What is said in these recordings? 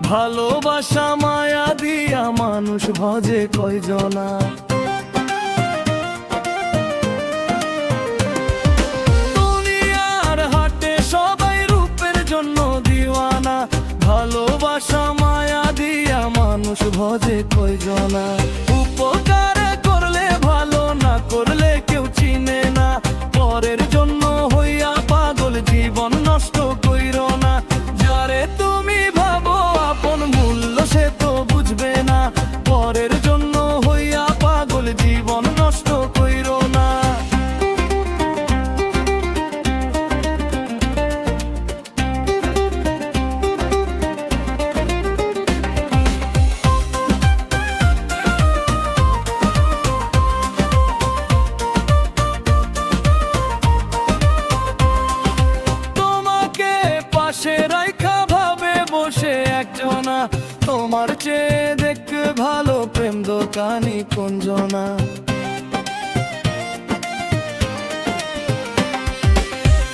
ভালোবাসা মায়া দিয়া মানুষ ভজে কয়জনা। দুনিয়ার হাটে সবাই রূপের জন্য দিওয়ানা, ভালোবাসা মায়া দিয়া মানুষ ভজে কয়জনা। উপকার করলে ভালো, না করলে কেউ চিনে না। পরের জন্য হইয়া পাগল জীবন নষ্ট কইরো না। যারে তুমি ভাবো আপন মূল্য সে তো বুঝবে না। পরের জন্য হইয়া পাগল জীবন নষ্ট কইরো না। পাশে রাইখা ভাবে বসে একজনা, তোমার চেয়ে দেখতে ভালো প্রেম দোকানি কোনজনা।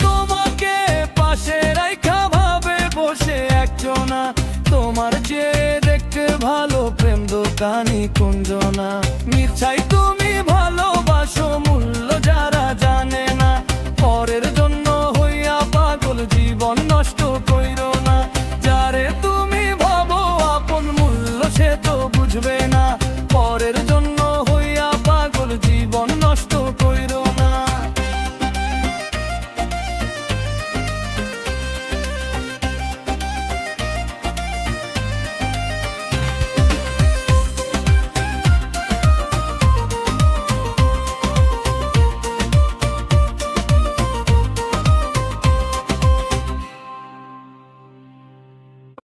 তোমাকে পাশে রাইখা ভাবে বসে একজনা, তোমার চেয়ে দেখতে ভালো প্রেম দোকানি কোনজনা। মিছাই তুমি